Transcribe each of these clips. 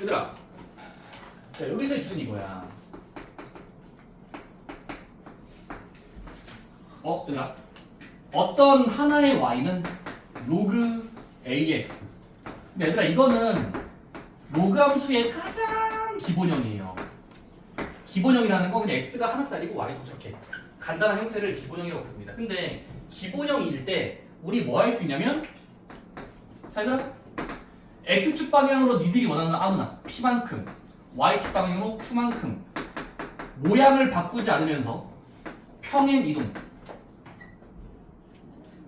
얘들아, 자, 여기서의 기준이 이거야. 얘들아, 어떤 하나의 y는 로그 ax. 근데 얘들아, 이거는 로그 함수의 가장 기본형이에요. 기본형이라는 건 그냥 x가 하나짜리고 y도 저렇게 간단한 형태를 기본형이라고 부릅니다. 근데 기본형일 때 우리 뭐 할 수 있냐면, 자 얘들아, x축 방향으로 니들이 원하는 아무나 p만큼, y축 방향으로 q만큼 모양을 바꾸지 않으면서 평행 이동,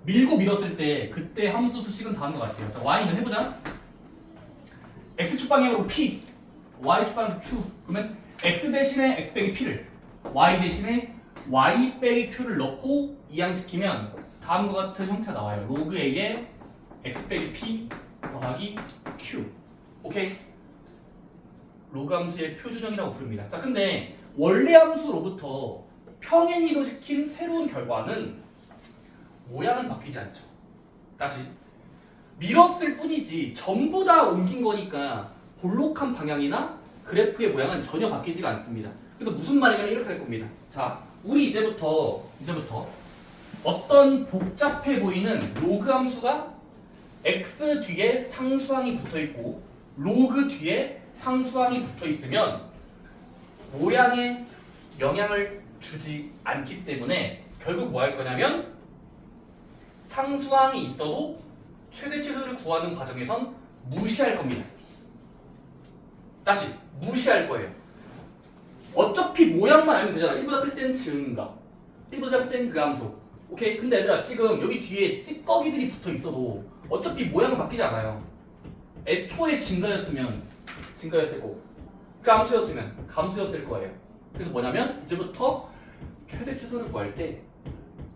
밀고 밀었을 때 그때 함수 수식은 다음과 같아요. 자, y는 해보자. x축 방향으로 p, y축 방향으로 q. 그러면 x 대신에 x 빼기 p를, y 대신에 y 빼기 q를 넣고 이항시키면 다음과 같은 형태가 나와요. 로그 a에 x 빼기 p 더하기 q. 오케이? 로그 함수의 표준형이라고 부릅니다. 자, 근데 원래 함수로부터 평행이동 시킨 새로운 결과는 모양은 바뀌지 않죠. 다시 밀었을 뿐이지 전부 다 옮긴 거니까 볼록한 방향이나 그래프의 모양은 전혀 바뀌지가 않습니다. 그래서 무슨 말이냐면 이렇게 할 겁니다. 자, 우리 이제부터 어떤 복잡해 보이는 로그 함수가 x 뒤에 상수항이 붙어 있고 로그 뒤에 상수항이 붙어 있으면 모양에 영향을 주지 않기 때문에 결국 뭐 할 거냐면 상수항이 있어도 최대 최소를 구하는 과정에선 무시할 겁니다. 다시 무시할 거예요. 어차피 모양만 알면 되잖아. 1보다 클 때는 증가, 1보다 작을 때는 그 함수. 오케이? 근데 얘들아, 지금 여기 뒤에 찌꺼기들이 붙어 있어도 어차피 모양은 바뀌지 않아요. 애초에 증가였을 거고 그 함수였으면 감수였을 거예요. 그래서 뭐냐면 이제부터 최대 최소를 구할 때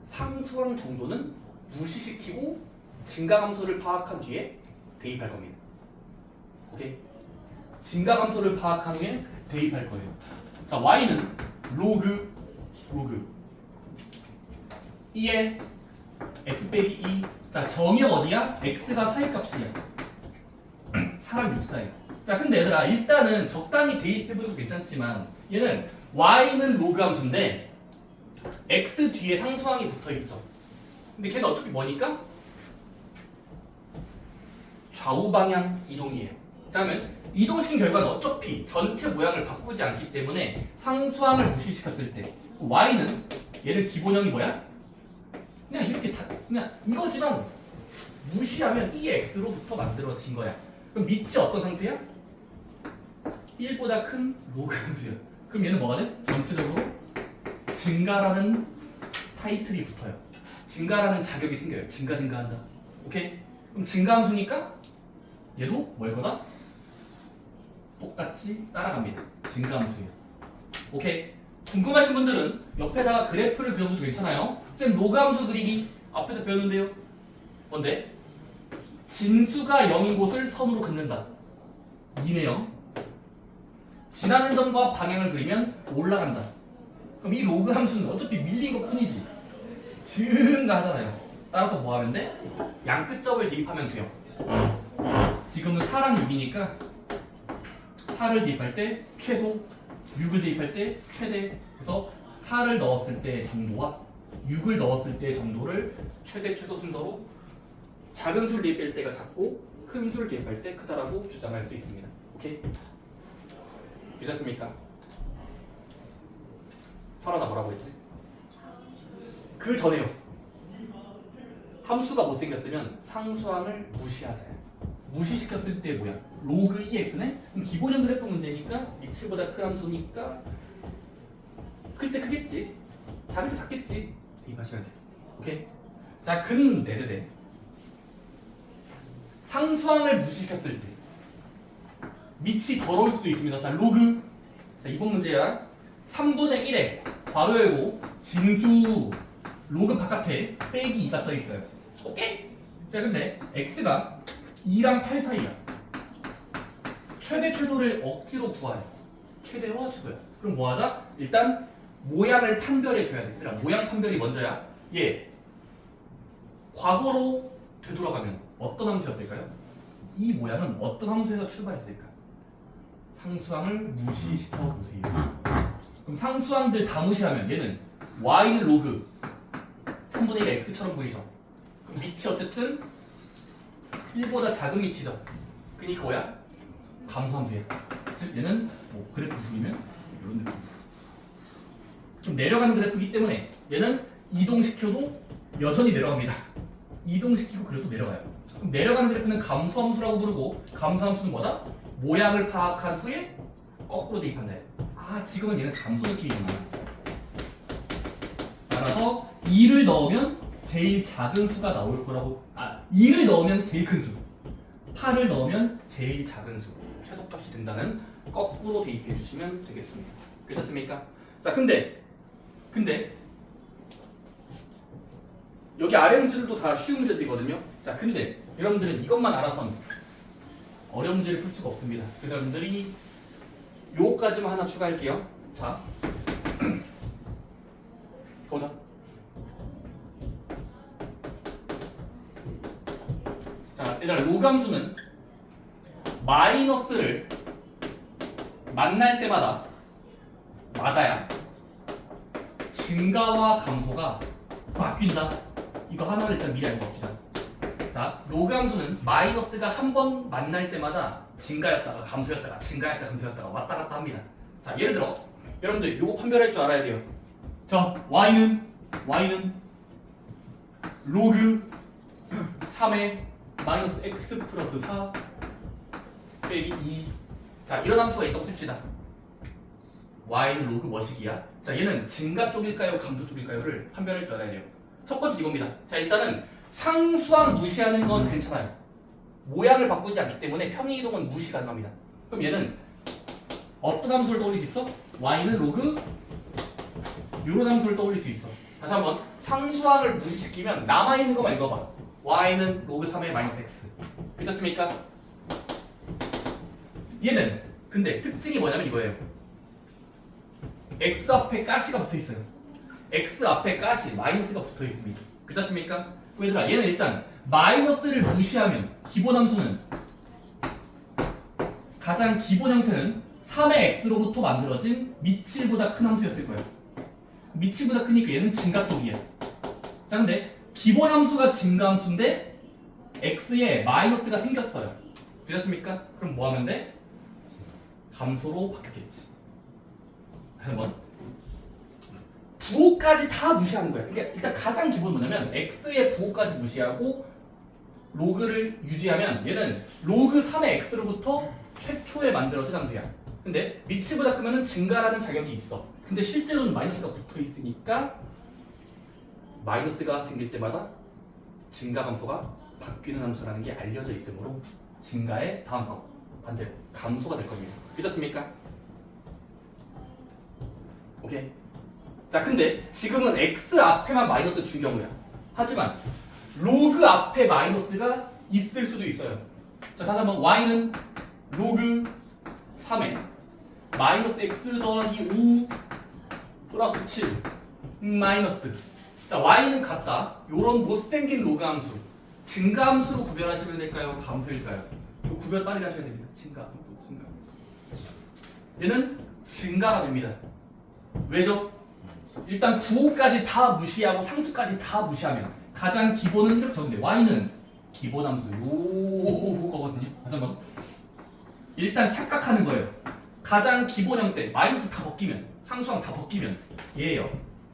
상수항 정도는 무시시키고 증가감소를 파악한 뒤에 대입할 겁니다. 오케이? 증가감소를 파악한 후에 대입할 거예요. 자, y는 로그 2에 x 빼기 2. 자, 정의가 어디야? x가 사이값이야. 사람 육사예요. 자, 근데 얘들아, 일단은 적당히 대입해보셔도 괜찮지만 얘는 y는 로그 함수인데 x 뒤에 상수항이 붙어있죠. 근데 걔는 어차피 뭐니까? 좌우 방향 이동이에요. 자, 그러면 이동시킨 결과는 어차피 전체 모양을 바꾸지 않기 때문에 상수항을 무시시켰을 때 y는 얘는 기본형이 뭐야? 그냥 이렇게 다 그냥 이거지만 무시하면 이 x로부터 만들어진 거야. 그럼 밑이 어떤 상태야? 1보다 큰 로그 함수야. 그럼 얘는 뭐가 돼? 전체적으로 증가라는 타이틀이 붙어요. 증가라는 자격이 생겨요. 증가한다. 오케이? 그럼 증가함수니까 얘도 뭘 거다? 똑같이 따라갑니다. 증가함수예요. 오케이? 궁금하신 분들은 옆에다가 그래프를 그려줘도 괜찮아요. 쌤 로그함수 그리기 앞에서 배웠는데요. 뭔데? 진수가 0인 곳을 선으로 긋는다. 이네요. 지나는 점과 방향을 그리면 올라간다. 그럼 이 로그 함수는 어차피 밀린 것 뿐이지 증가하잖아요. 따라서 뭐 하면 돼? 양 끝점을 대입하면 돼요. 지금은 4랑 6이니까 4를 대입할 때 최소, 6을 대입할 때 최대. 그래서 4를 넣었을 때 정도와 6을 넣었을 때 정도를 최대 최소 순서로 작은 수를 대입할 때가 작고 큰 수를 대입할 때 크다라고 주장할 수 있습니다. 오케이? 괜찮습니까? 설아나 뭐라고 했지? 그 전에요. 함수가 못생겼으면 상수항을 무시하자요. 무시시켰을 때 뭐야? 로그 2x네? 그럼 기본형 그래프 문제니까 x보다 큰 함수니까 클 때 크겠지. 작을 때 작겠지. 대입하시면 돼요. 오케이? 자, 근데 상수항을 무시시켰을 때 밑이 더러울 수도 있습니다. 자, 로그. 자, 이번 문제야. 3분의 1에 괄호 열고 진수 로그 바깥에 빼기 2가 써 있어요. 오케이? 자, 근데 x가 2랑 8 사이야. 최대 최소를 억지로 구하래. 최대와 최소야. 그럼 뭐 하자? 일단 모양을 판별해 줘야 돼. 그러니까 모양 판별이 먼저야. 얘 과거로 되돌아가면 어떤 함수였을까요? 이 모양은 어떤 함수에서 출발했을까? 상수항을 무시시켜 보세요. 그럼 상수항들 다 무시하면 얘는 y는 로그 3분의 1 x처럼 보이죠. 그럼 밑이 어쨌든 1보다 작은 밑이죠. 그러니까 뭐야? 감소함수야. 즉 얘는 뭐 그래프 그리면 이런 느낌. 좀 내려가는 그래프이기 때문에 얘는 이동시켜도 여전히 내려갑니다. 이동시키고 그래도 내려가요. 그럼 내려가는 그래프는 감소함수라고 부르고 감소함수는 뭐다? 모양을 파악한 후에 거꾸로 대입한다. 아 지금은 얘는 감소 느낌이구나. 따라서 2를 넣으면 제일 작은 수가 나올 거라고 2를 넣으면 제일 큰 수 8을 넣으면 제일 작은 수 최소값이 된다는 거꾸로 대입해 주시면 되겠습니다. 괜찮습니까? 자 근데 여기 아래 문제들도 다 쉬운 문제들이거든요. 자 근데 여러분들은 이것만 알아서는 어려운 문제를 풀 수가 없습니다. 그래서 여러분들이 요거까지만 하나 추가할게요. 자 보자. 자 얘들아 로감수는 마이너스를 만날 때마다 마다야 증가와 감소가 바뀐다. 이거 하나를 일단 미리 알고 갑시다. 자, 로감수는 마이너스가 한 번 만날 때마다 증가였다가 감소였다가 증가였다가 감소였다가 왔다 갔다 합니다. 자, 예를 들어 여러분들 요거 판별할 줄 알아야 돼요. 자, y는 로그 3의 마이너스 x 플러스 4 빼기 2. 자, 이런 함수가 있다고 칩시다. y는 로그 뭐시기야? 자, 얘는 증가 쪽일까요? 감소 쪽일까요?를 판별할 줄 알아야 돼요. 첫 번째 이겁니다. 자, 일단은 상수항 무시하는 건 괜찮아요. 모양을 바꾸지 않기 때문에 평행 이동은 무시 가능합니다. 그럼 얘는 어떤 함수를 떠올릴 수 있어? y는 로그 이런 함수를 떠올릴 수 있어. 다시 한번 상수항을 무시시키면 남아있는 것만 읽어봐. y는 로그 3의 마이너스 x. 괜찮습니까? 얘는 근데 특징이 뭐냐면 이거예요. x 앞에 가시가 붙어 있어요. x 앞에 가시 마이너스가 붙어 있습니다. 괜찮습니까? 그럼 얘들아 얘는 일단 마이너스를 무시하면 기본 함수는 가장 기본 형태는 3의 x로부터 만들어진 밑7보다 큰 함수였을 거예요. 밑7보다 크니까 얘는 증가 쪽이야. 자 근데 기본 함수가 증가 함수인데 x에 마이너스가 생겼어요. 그렇습니까? 그럼 뭐 하면 돼? 감소로 바뀌었겠지. 한번 부호까지 다 무시하는 거야. 그러니까 일단 가장 기본 뭐냐면 x의 부호까지 무시하고 로그를 유지하면 얘는 로그 3의 x로부터 최초에 만들어진 함수야. 근데 밑보다 크면은 증가라는 자격이 있어. 근데 실제로는 마이너스가 붙어 있으니까 마이너스가 생길 때마다 증가 감소가 바뀌는 함수라는 게 알려져 있으므로 증가의 다음 거 반대로 감소가 될 겁니다. 믿었습니까? 오케이. 자 근데 지금은 x 앞에만 마이너스 준 경우야. 하지만 로그 앞에 마이너스가 있을 수도 있어요. 자 다시 한번 y는 로그 3에 마이너스 x 더하기 5 플러스 7 마이너스. 자 y는 같다. 요런 못생긴 로그 함수 증가 함수로 구별하시면 될까요? 감소일까요? 이거 구별 빠르게 하셔야 됩니다. 증가 함수, 증가. 얘는 증가가 됩니다. 왜죠? 일단 부호까지 다 무시하고 상수까지 다 무시하면 가장 기본은 이렇게 적는데 y는 기본 함수 요거거든요. 다시 한번 일단 착각하는 거예요. 가장 기본 형태 마이너스 다 벗기면 상수항 다 벗기면 얘예요.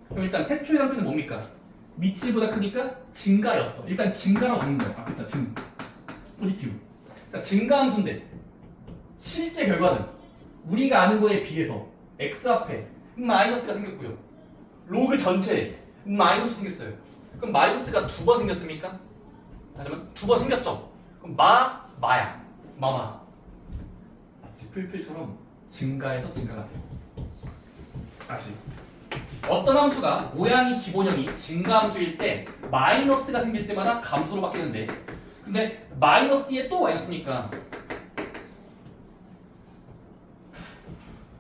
그럼 일단 태초의 상태는 뭡니까? 밑보다 크니까 증가였어. 일단 증가라고 적는 거예요. 아 그렇다 포지티브. 그러니까 증가 함수인데 실제 결과는 우리가 아는 거에 비해서 x 앞에 마이너스가 생겼고요. 로그 전체에 마이너스 생겼어요. 그럼 마이너스가 두 번 생겼습니까? 하지만 두 번 생겼죠. 그럼 마야 마마 마치 풀풀처럼 증가해서 증가가 돼요. 다시 어떤 함수가 모양이 기본형이 증가 함수일 때 마이너스가 생길 때마다 감소로 바뀌는데 근데 마이너스에 또 마이너스니까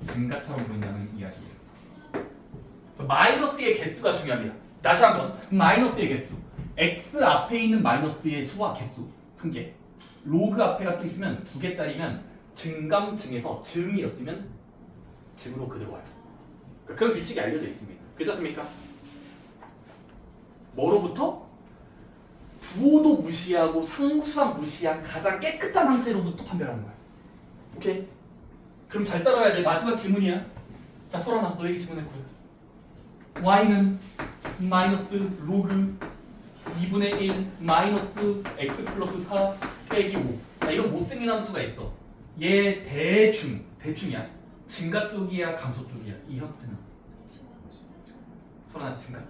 증가처럼 보인다는 이야기예요. 마이너스의 개수가 중요합니다. 다시 한번 마이너스의 개수 x 앞에 있는 마이너스의 수와 개수 한 개 로그 앞에가 또 있으면 두 개짜리면 증감증에서 증이었으면 증으로 그대로 와요. 그러니까 그런 규칙이 알려져 있습니다. 괜찮습니까? 뭐로부터? 부호도 무시하고 상수항 무시한 가장 깨끗한 상태로부터 판별하는 거야. 오케이? 그럼 잘 따라와야 돼. 마지막 질문이야. 자, 설아나 너에게 질문했고요. y는 마이너스 로그 2분의 1 마이너스 x 플러스 4 빼기 5. 자, 이런 못생긴 함수가 있어. 얘 대충이야. 증가 쪽이야, 감소 쪽이야. 이 형태는. 설아나 증가.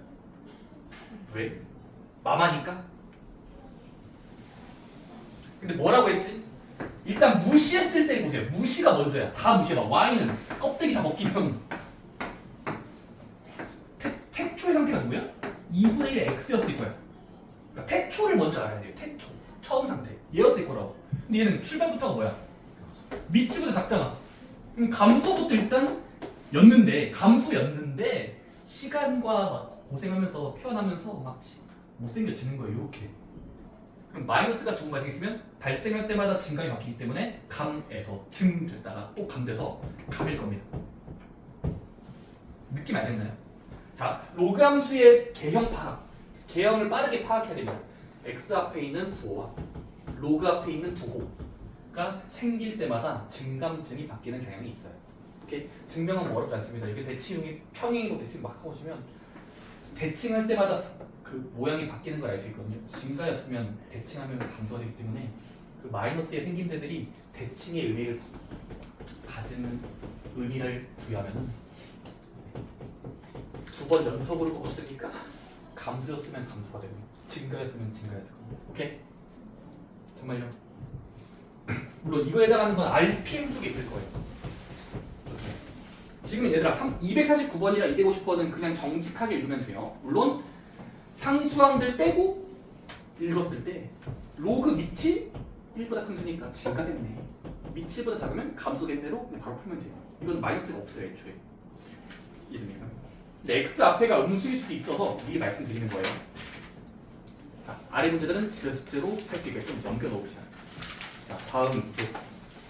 왜? 마마니까? 근데 뭐라고 했지? 일단 무시했을 때 보세요. 무시가 먼저야. 다 무시해봐. y는 껍데기 다 벗기면 태초의 상태가 누구야? 2분의 1의 x였을 거야. 그러니까 태초를 먼저 알아야 돼요. 태초. 처음 상태. 얘였을 거라고. 근데 얘는 출발부터가 뭐야? 미치보다 작잖아. 그럼 감소부터 일단 감소였는데 시간과 막 고생하면서 태어나면서 막 못생겨지는 거예요. 이렇게. 그럼 마이너스가 조금 발생했으면 발생할 때마다 증감이 막히기 때문에 감에서 증 됐다가 또 감 돼서 감일 겁니다. 느낌 알겠나요? 자, 로그 함수의 개형 파악. 개형을 빠르게 파악해야 됩니다. x 앞에 있는 부호와 로그 앞에 있는 부호가 생길 때마다 증감증이 바뀌는 경향이 있어요. 오케이? 증명은 뭐 어렵지 않습니다. 이게 대칭이 평행이고 대칭 막 하고 오시면 대칭할 때마다 그 모양이 바뀌는 걸 알 수 있거든요. 증가였으면 대칭하면 감소가 되기 때문에 그 마이너스의 생김새들이 대칭의 의미를 부여하면 두 번 연속으로 뽑았으니까 감소였으면 감소가 되고 증가였으면 증가였을 거예요. 오케이? 정말요? 물론 이거에 해당하는 건 RPM 쪽에 있을 거예요. 좋습니다. 지금 얘들아 249번이랑 250번은 그냥 정직하게 읽으면 돼요. 물론 상수항들 떼고 읽었을 때 로그 밑이 1보다 큰 수니까 증가됐네. 밑이보다 작으면 감소된 대로 그냥 바로 풀면 돼요. 이건 마이너스가 없어요. 애초에. 이해됩니까? 근데 x 앞에가 음수일 수 있어서 미리 말씀드리는 거예요. 자, 아래 문제들은 집에 숙제로 할 수 있게끔 넘겨놓읍시다. 자, 다음 문제.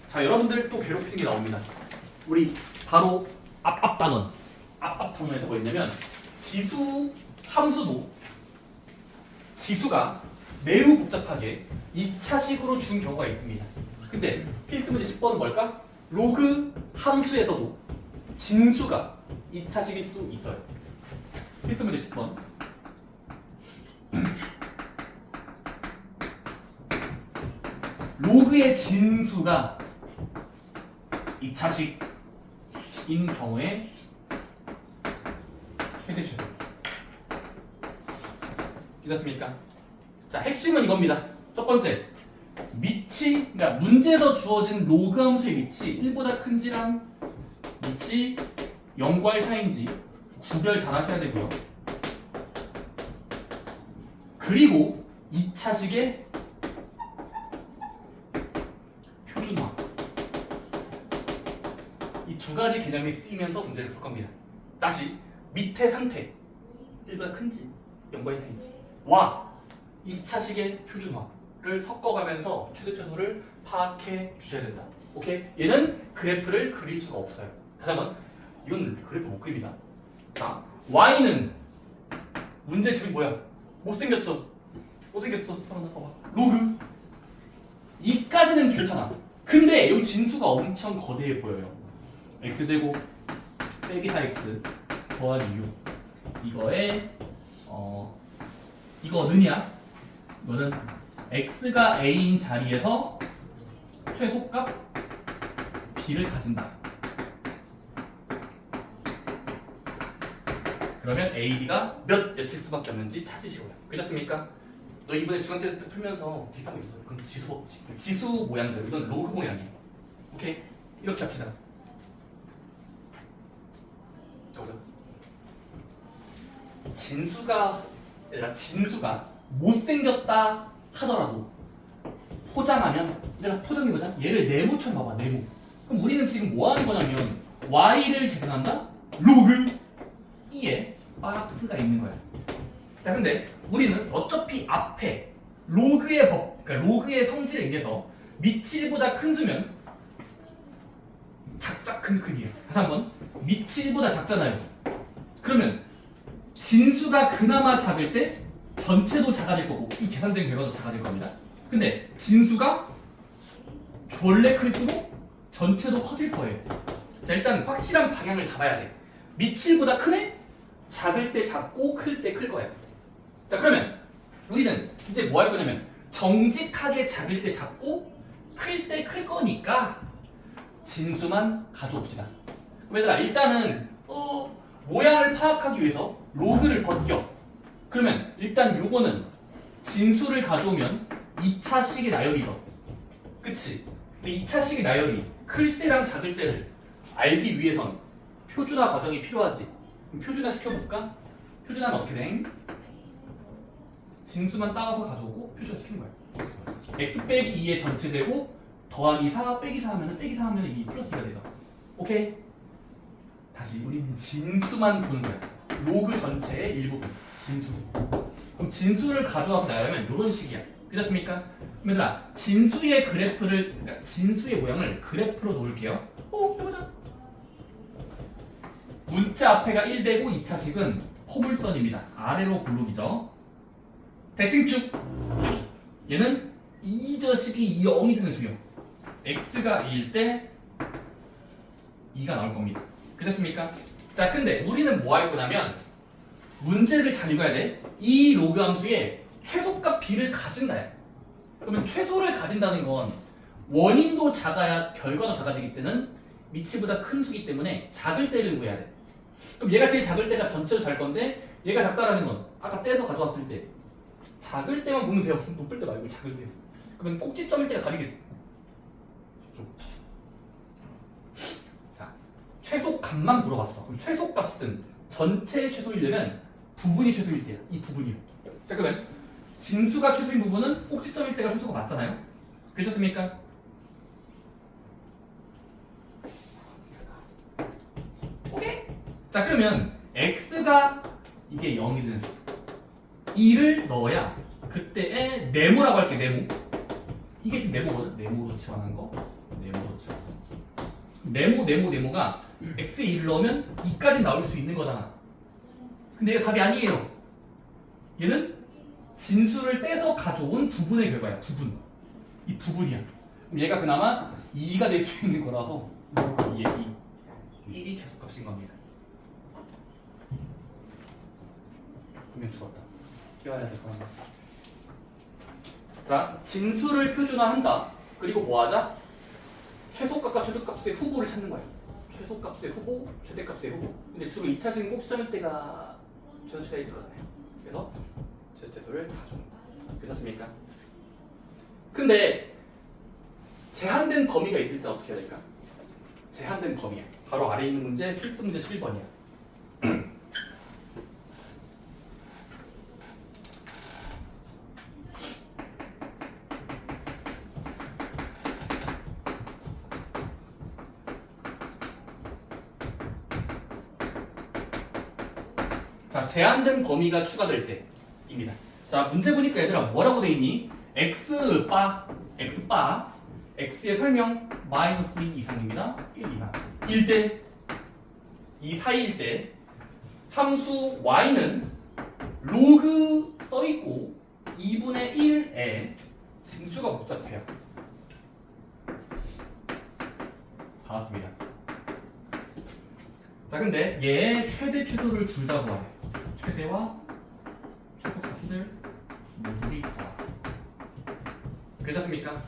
자, 여러분들 또 괴롭히는 게 나옵니다. 우리 바로 앞 단원에서 뭐였냐면 지수 함수도 지수가 매우 복잡하게 2차식으로 준 경우가 있습니다. 근데 필수 문제 10번은 뭘까? 로그 함수에서도 진수가 2차식일 수 있어요. 필수 문제 10번. 로그의 진수가 2차식인 경우에 최대 최소. 이렇습니까? 자, 핵심은 이겁니다. 첫 번째, 밑이, 그러니까 문제에서 주어진 로그 함수의 밑이 1보다 큰지랑 밑이 0과 1 사이인지 구별 잘 하셔야 되고요. 그리고 2차식의 표준화. 이 두 가지 개념이 쓰이면서 문제를 풀 겁니다. 다시, 밑의 상태 1보다 큰지 0과 1 사이인지 와 2차식의 표준화를 섞어가면서 최대 최소를 파악해 주셔야 된다. 오케이? 얘는 그래프를 그릴 수가 없어요. 다시 한번, 이건 그래프 못 그립니다. 자, y는 문제 지금 뭐야? 못생겼죠? 못생겼어. 사람 봐봐. 로그. 이까지는 괜찮아. 근데 여기 진수가 엄청 거대해 보여요. x제곱 빼기 4x 더하기 6. 이거에 이거는이야. 이거는 x가 a인 자리에서 최소값 b를 가진다. 그러면 a, b가 몇일 수밖에 없는지 찾으시고요. 괜찮습니까? 너 이번에 중간 테스트 풀면서 비슷한 거 있었어. 그럼 지수 모양들. 이건 로그 모양이에요. 오케이? 이렇게 합시다. 저거죠. 진수가 못생겼다 하더라도 포장하면, 내가 포장해보자. 얘를 네모처럼 봐봐. 네모. 그럼 우리는 지금 뭐 하는 거냐면 y를 계산한다? 로그 2에 박스가 있는 거야. 자, 근데 우리는 어차피 앞에 로그의 법, 그러니까 로그의 성질에 의해서 밑이 1보다 큰 수면 큰 크기예요. 다시 한번 밑이 1보다 작잖아요. 그러면 진수가 그나마 작을 때 전체도 작아질 거고 이 계산된 결과도 작아질 겁니다. 근데 진수가 원래 클수록 전체도 커질 거예요. 자, 일단 확실한 방향을 잡아야 돼. 밑이 1보다 크네? 작을 때 작고 클 때 클 거예요. 자, 그러면 우리는 이제 뭐 할 거냐면 정직하게 작을 때 작고 클 때 클 거니까 진수만 가져옵시다. 그럼 얘들아 일단은 모양을 파악하기 위해서 로그를 벗겨. 그러면 일단 요거는 진수를 가져오면 2차식의 나열이죠. 그치? 근데 2차식의 나열이 클 때랑 작을 때를 알기 위해선 표준화 과정이 필요하지. 그럼 표준화 시켜볼까? 표준화는 어떻게 돼? 진수만 따와서 가져오고 표준화 시키는 거야. x 빼기 2의 전체 제곱 더하기 4 빼기 4 하면은 빼기 4 하면은 이 플러스 2가 되죠. 오케이? 다시 우리는 진수만 보는 거야. 로그 전체의 일부분 진수. 그럼 진수를 가져와서 나열하면 이런 식이야. 그렇습니까? 그럼 얘들아 진수의 그래프를 그러니까 진수의 모양을 그래프로 놓을게요. 해보자. 문자 앞에가 1 되고 2차식은 포물선입니다. 아래로 굴룩이죠. 대칭축. 얘는 이 자식이 0이 되는 수요. x가 2일 때 2가 나올 겁니다. 그렇습니까? 자, 근데 우리는 뭐 할 거냐면 문제를 잘 읽어야 돼. 이 로그 함수의 최소값 b를 가진다야. 그러면 최소를 가진다는 건 원인도 작아야 결과도 작아지기 때는 미치보다 큰 수기 때문에 작을 때를 구해야 돼. 그럼 얘가 제일 작을 때가 전체로 잘 건데 얘가 작다라는 건 아까 떼서 가져왔을 때 작을 때만 보면 돼요. 높을 때 말고 작을 때. 그러면 꼭지점일 때가 다르게. 자, 최소값만 물어봤어. 그럼 최소값은 전체의 최소이려면 부분이 최소일 때야. 이 부분이요. 자, 그러면 진수가 최소인 부분은 꼭지점일 때가 최소가 맞잖아요. 그렇습니까? 오케이? 자, 그러면 x가 이게 0이 되는 수. 2를 넣어야 그때의 네모라고 할게. 네모. 이게 지금 네모거든. 네모로 치환한 거. 네모로 치환. 네모가 x에 2를 넣으면 2까지 나올 수 있는 거잖아. 근데 얘가 답이 아니에요. 얘는 진수를 떼서 가져온 부분의 결과야. 부분. 이 부분이야. 그럼 얘가 그나마 2가 될 수 있는 거라서 2에 1이 최소값인 겁니다. 그러면 죽었다. 끼워야 될 거야. 자, 진수를 표준화한다. 그리고 뭐 하자? 최소값과 최소값의 후보를 찾는 거야. 최소값의 후보, 최대값의 후보. 근데 주로 2차식은 꼭지점일 때가 최소치가 1이거든요. 그래서 최소를 가져온다. 그렇습니까? 근데 제한된 범위가 있을 때 어떻게 해야 될까? 제한된 범위야. 바로 아래에 있는 문제, 필수 문제 11번이야. 자, 제한된 범위가 추가될 때입니다. 자, 문제 보니까 얘들아 뭐라고 돼 있니? x바, x의 설명 마이너스 2 이상입니다. 1 이상. 1대 2 사이일 때 함수 y는 로그 써있고 2분의 1에 진수가 복잡해요. 반갑습니다. 자, 근데 얘의 최대 최소를 둘 다 구하래. 최대와 최소값을 모조리 구하. 괜찮습니까?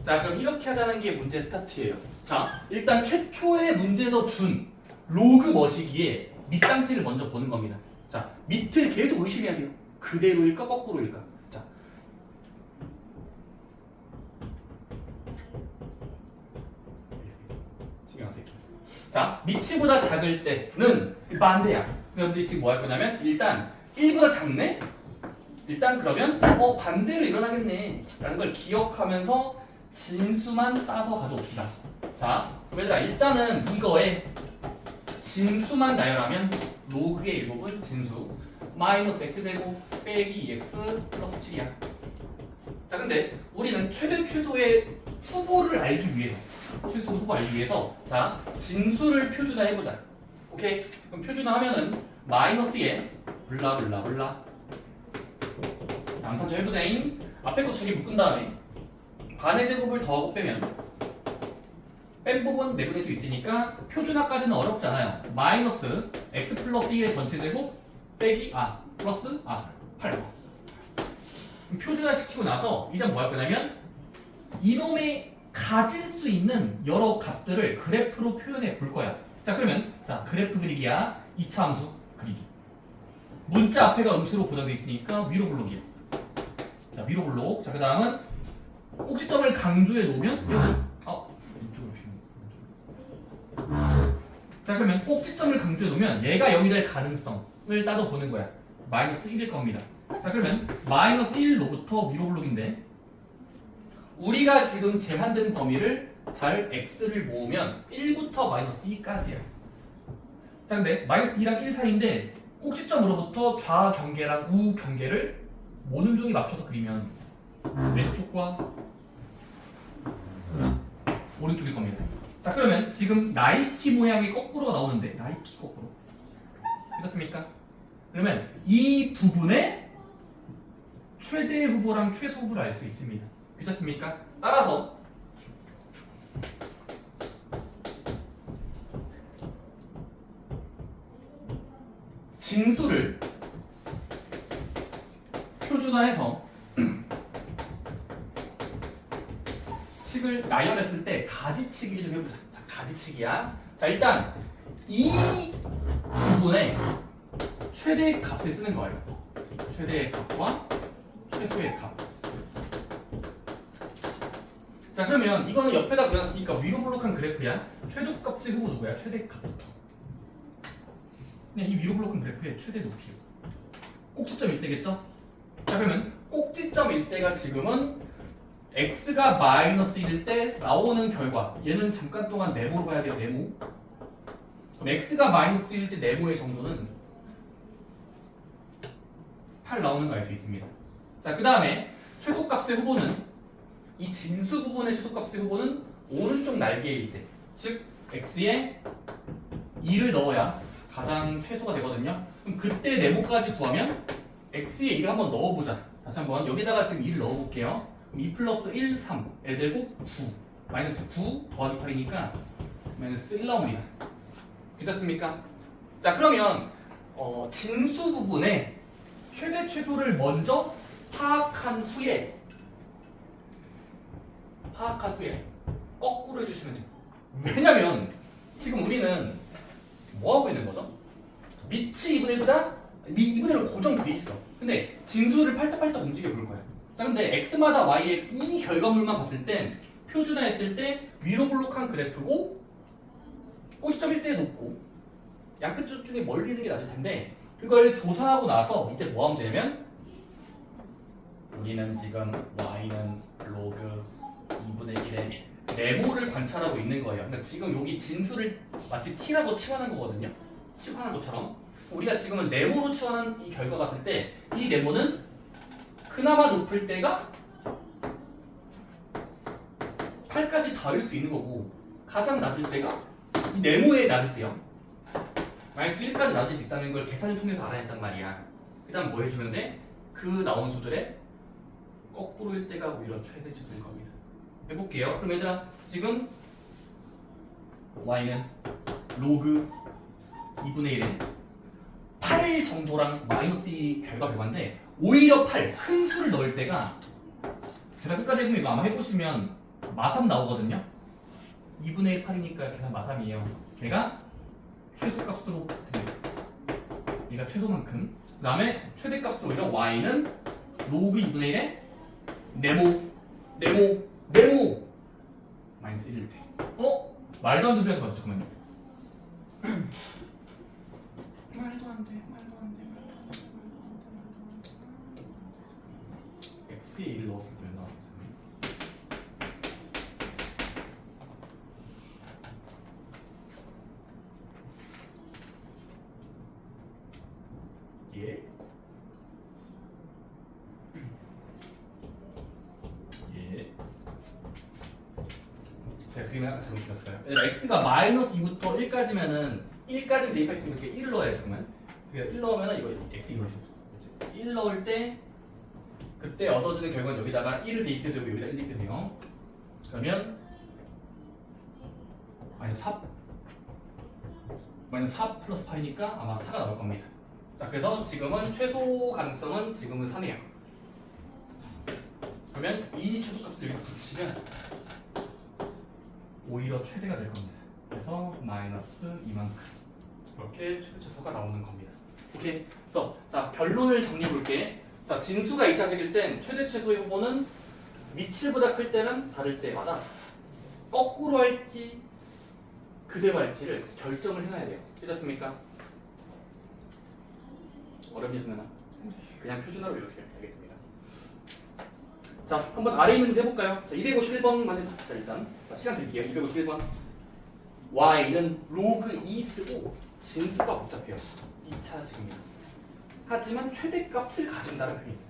자, 그럼 이렇게 하자는 게 문제 스타트예요. 자, 일단 최초의 문제에서 준 로그 머시기에 밑 상태를 먼저 보는 겁니다. 자, 밑을 계속 의심해야 돼요. 그대로일까 거꾸로일까? 자, 신경 안 쓸게. 자, 밑이보다 작을 때는 반대야. 여러분들이 지금 뭐 할 거냐면 일단 1보다 작네? 일단 그러면 반대로 일어나겠네 라는 걸 기억하면서 진수만 따서 가져옵시다. 자, 그럼 얘들아 일단은 이거에 진수만 나열하면 로그의 일부분 진수 마이너스 x제곱 빼기 2x 플러스 7이야. 자, 근데 우리는 최대 최소의 후보를 알기 위해서 최소 후보 알기 위해서 자 진수를 표준화해보자. 오케이? 그럼 표준화하면은 마이너스에 블라블라블라 양산조 해보자잉. 앞에 거 두 개 묶은 다음에 반의 제곱을 더하고 빼면 뺀 부분 내분할 수 있으니까 표준화까지는 어렵지 않아요. 마이너스 x 플러스 1의 전체 제곱 빼기 플러스 8. 표준화 시키고 나서 이제 뭐 할 거냐면 이놈의 가질 수 있는 여러 값들을 그래프로 표현해 볼 거야. 자 그러면 자 그래프 그리기야 2차 함수 그리기. 문자 앞에가 음수로 보장되어 있으니까 위로 블록이야. 자 위로 블록. 자 그 다음은 꼭지점을 강조해 놓으면 이쪽으로 자 그러면 꼭지점을 강조해 놓으면 얘가 0이 될 가능성을 따져보는 거야. 마이너스 1일 겁니다. 자 그러면 마이너스 1로부터 위로 블록인데 우리가 지금 제한된 범위를 잘 x를 모으면 1부터 마이너스 2까지야. 자 근데 마이너스 2랑 1 사이인데 꼭지점으로부터 좌 경계랑 우 경계를 모는 쪽이 맞춰서 그리면 왼쪽과 오른쪽일 겁니다. 자 그러면 지금 나이키 모양이 거꾸로가 나오는데 나이키 거꾸로 이렇습니까? 그러면 이 부분의 최대 후보랑 최소 후보를 알 수 있습니다. 괜찮습니까? 따라서 진수를 표준화해서 식을 나열했을 때 가지치기를 좀 해보자. 자, 가지치기야. 자, 일단 이 부분에 최대의 값을 쓰는 거예요. 최대의 값과 최소의 값. 자, 그러면 이거는 옆에다 그려놨으니까 위로 블록한 그래프야. 최소값의 후보 누구야? 최대값부터. 그냥 이 위로 블록한 그래프의 최대 높이요. 꼭지점 1대겠죠? 자, 그러면 꼭지점 1대가 지금은 x가 마이너스 1일 때 나오는 결과. 얘는 잠깐 동안 네모로 봐야 돼요. 네모. 그럼 x가 마이너스 1일 때 네모의 정도는 8 나오는 거 알 수 있습니다. 자, 그 다음에 최소값의 후보는 이 진수 부분의 최소값의 후보는 오른쪽 날개일 때, 즉 x에 2를 넣어야 가장 최소가 되거든요. 그럼 그때 네모까지 구하면 x에 2를 한번 넣어보자. 다시 한번 여기다가 지금 2를 넣어볼게요. 그럼 2 플러스 1, 3, l제곱 9, 마이너스 9 더하기 8이니까 마이너스 1 나옵니다. 괜찮습니까? 자 그러면 진수 부분의 최대 최소를 먼저 파악한 후에 거꾸로 해주시면 돼요. 왜냐면 지금 우리는 뭐 하고 있는 거죠? 밑이 2분의 1보다 2분의 1로 고정돼 있어. 근데 진수를 팔딱팔딱 움직여 볼 거야. 자 근데 x마다 y의 이 결과물만 봤을 땐 표준화했을 때 위로 블록한 그래프고 꼭지점 1대 높고 양끝 쪽에 멀리 있는 게 낮을 텐데 그걸 조사하고 나서 이제 뭐 하면 되냐면 우리는 지금 y는 로그 2분의 1의 네모를 관찰하고 있는 거예요. 그러니까 지금 여기 진수를 마치 t라고 치환한 거거든요. 치환한 것처럼 우리가 지금은 네모로 치환한 이 결과 봤을 때 이 네모는 그나마 높을 때가 8까지 닿을 수 있는 거고 가장 낮을 때가 이 네모에 낮을 때요. 마이너스 1까지 낮을 수 있다는 걸 계산을 통해서 알아냈단 말이야. 그 다음 뭐 해주면 돼? 그 나온 수들의 거꾸로일 때가 오히려 최대치일 겁니다. 해볼게요. 그럼 얘들아 지금 y는 로그 2분의 1에 8 정도랑 마이너스 1이 결과 결과인데 오히려 8, 큰 수를 넣을 때가 계산 끝까지 해보면 이거 아마 해보시면 마3 나오거든요. 2분의 8이니까 계산 마3이에요. 걔가 최소값으로 얘가 최소만큼 그 다음에 최대값으로 오히려 y는 로그 2분의 1에 네모 마이너스 1일 때 말도 안 되는 소리하지 마세요. 잠깐만요. 말도 안 돼. x에 1을 넣었을 때 나왔어요. 예. 제가 그게 그림을 아까 잘못 그렸어요. x가 마이너스 2부터 1까지면은 1까지 대입할 수 있는 게 1을 넣어야 돼, 그러면. 1 넣으면은 이거 x 이거 1 넣을 때 그때 얻어지는 결과는 여기다가 1을 대입해도 되고 여기다 1 대입해도 돼요. 그러면 마이너스 4 플러스 8이니까 아마 4가 나올 겁니다. 자, 그래서 지금은 최소 가능성은 지금은 4네요. 그러면 이 최소값을 여기 붙이면 오히려 최대가 될 겁니다. 그래서 마이너스 이만큼 이렇게 최소가 나오는 겁니다. 오케이. 그래서 자, 결론을 정리해 볼게. 자, 진수가 2차식일 땐 최대 최소의 후보는 밑칠보다 클 때랑 다를 때마다 거꾸로 할지 그대로 할지를 결정을 해놔야 돼요. 틀렸습니까? 어렵니 있으면 그냥 표준화로 외우세요. 알겠습니다. 자, 한번 아래 있는 문제 해볼까요? 자, 251번만 해봅시다. 일단 자, 시간 드릴게요. 251번 y는 로그 2 쓰고 진수가 복잡해요. 2차식입니다. 하지만 최대값을 가진다는 표현이 있어요.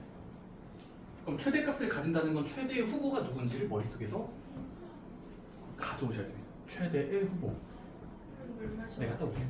그럼 최대값을 가진다는 건 최대의 후보가 누군지를 머릿속에서 가져오셔야 됩니다. 최대의 후보. 네, 갔다 오세요.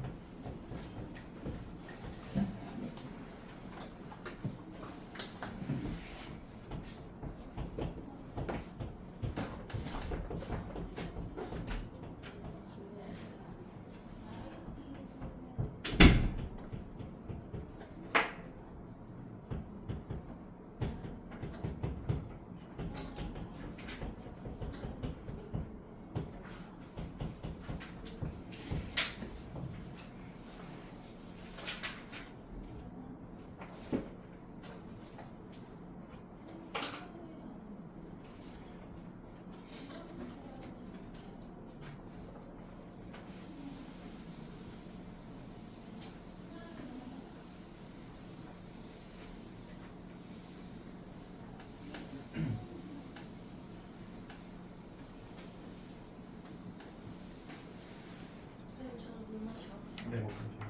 네, 뭐 그러세요.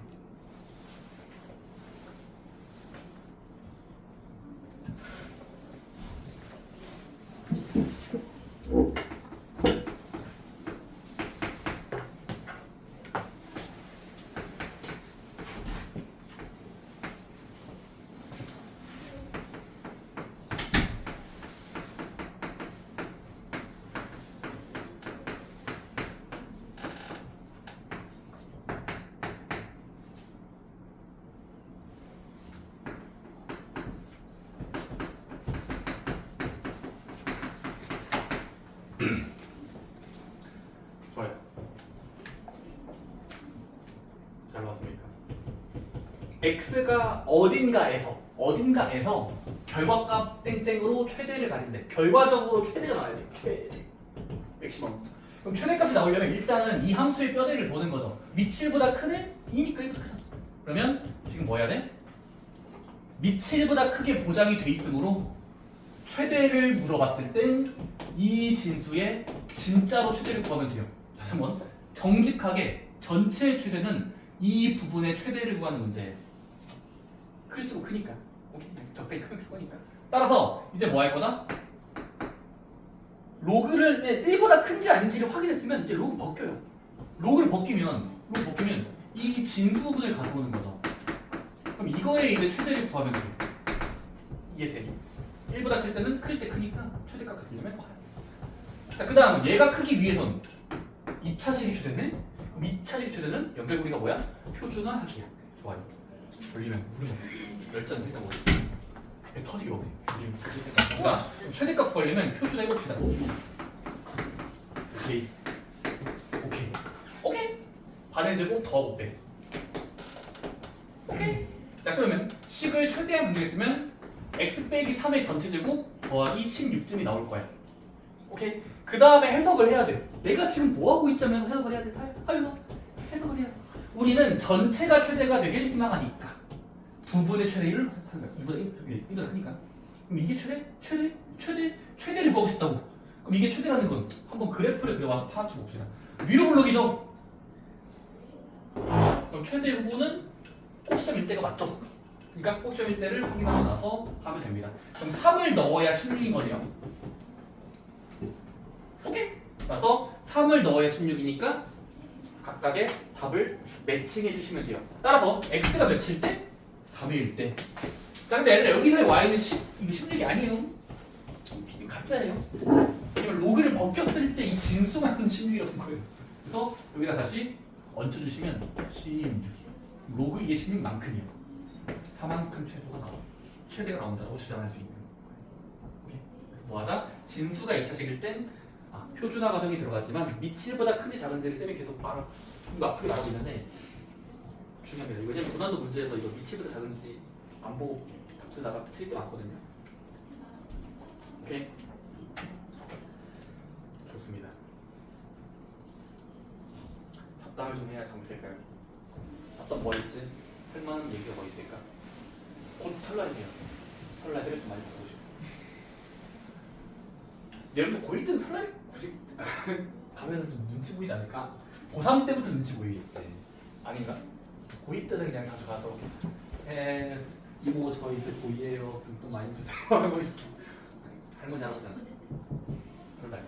좋아요. 잘 봤습니까? x가 어딘가에서 결과값 땡땡으로 최대를 가진대. 결과적으로 최대가 나와야 돼요. 최대. 맥시멈. 그럼 최대값이 나오려면 일단은 이 함수의 뼈대를 보는 거죠. 밑7보다 크네? 2니까 1보다 크죠. 그러면 지금 뭐 해야 돼? 밑7보다 크게 보장이 돼 있으므로 최대를 물어봤을 땐 이 진수의 진짜로 최대를 구하면 돼요. 다시 한번 정직하게 전체 최대는 이 부분의 최대를 구하는 문제예요. 클수록 크니까. 오케이. 적당히 크면 클 거니까. 따라서 이제 뭐 할 거다? 로그를 1보다 큰지 아닌지를 확인했으면 이제 로그 벗겨요. 로그를 벗기면 이 진수 부분을 가져오는 거죠. 그럼 이거에 이제 최대를 구하면 돼요. 이해되니? 1보다 클 때는 클 때 크니까 최대값 가지려면 커요. 자, 그 다음 얘가 크기 위해선 2차식이 최대네? 그럼 2차식 최대는 연결고리가 뭐야? 표준화하기야. 좋아요. 돌리면 물으면 열전 회사 뭐지? 터지게 먹지. 그러니까 최대값 구하려면 표준화 해봅시다. 오케이. 반의 제곱 더 5배. 오케이. 자, 그러면 식을 최대한 분리했으면 x 빼기 3의 전체 제곱 더하기 16쯤이 나올 거야. 오케이. 그 다음에 해석을 해야 돼. 내가 지금 뭐 하고 있자면서 해석을 해야 돼. 하윤아, 해석을 해야 돼. 우리는 전체가 최대가 되길 희망하니까 부분의 최대를 이보다 1보다 크니까. 그럼 이게 최대를 구하고 싶다고. 그럼 이게 최대라는 건 한번 그래프를 그려봐서 파악해 봅시다. 위로 블록이죠. 그럼 최대 후보는 꼭지점 일대가 맞죠? 그러니까 꼭지점 일대를 확인하고 나서 하면 됩니다. 그럼 3을 넣어야 16인 거네요. 오케이? 그래서 3을 넣어야 16이니까 각각의 답을 매칭해 주시면 돼요. 따라서 x가 몇일 때? 3일 때. 자, 근데 얘들아 여기서의 y는 10, 이거 16이 아니에요. 이거 가짜예요. 왜냐면 로그를 벗겼을 때 이 진수만 16이라는 거예요. 그래서 여기다 다시 얹혀주시면 16. 로그 이게 16만큼이에요. 4만큼 최대가 나온다고 주장할 수 있는. 오케이. 그래서 뭐하자? 진수가 2차식일 땐 표준화 과정이 들어가지만 미칠보다 큰지 작은지를 쌤이 계속 좀 앞으로 말하고 있는데 중요합니다. 왜냐면 고난도 문제에서 이거 미칠보다 작은지 안 보고 답 쓰다가 틀릴 때 많거든요. 오케이. 좋습니다. 잡담을 좀 해야 잘못될까요? 잡담 뭐 있지? 할 만한 얘기가 뭐 있을까? 곧 설날이에요. 설날을 좀 많이 보고 싶어. 여러분도 고1 때는 설날에 굳이 가면은 좀 눈치 보이지 않을까? 고3 때부터 눈치 보이겠지. 아닌가? 고2 때는 그냥 가져가서 이모 저 이제 고2예요. 돈 많이 주세요. 하고 이렇게 할머니 할아버지잖아. 설날.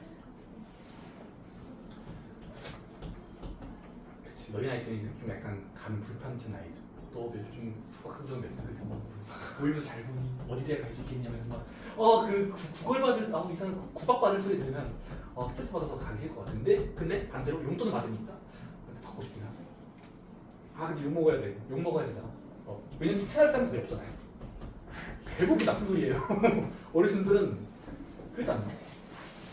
그치. 너희 나이 때는 이제 좀 약간 간 불편한 나이죠. 너 요즘 수학은 좀 몇 살? 고1도 잘 보니 어디 대학 갈 수 있겠냐면서 막 구걸 받을 이상한 구박 받을 소리 들으면 스트레스 받아서 가기 싫을 것 같은데 근데 반대로 용돈을 받으니까 받고 싶긴 하고 근데 욕 먹어야 돼. 욕 먹어야 되잖아. 왜냐면 스트레스 하는 소리 없잖아요. 배고프기 나쁜 소리예요. 어르신들은 그렇지 않나?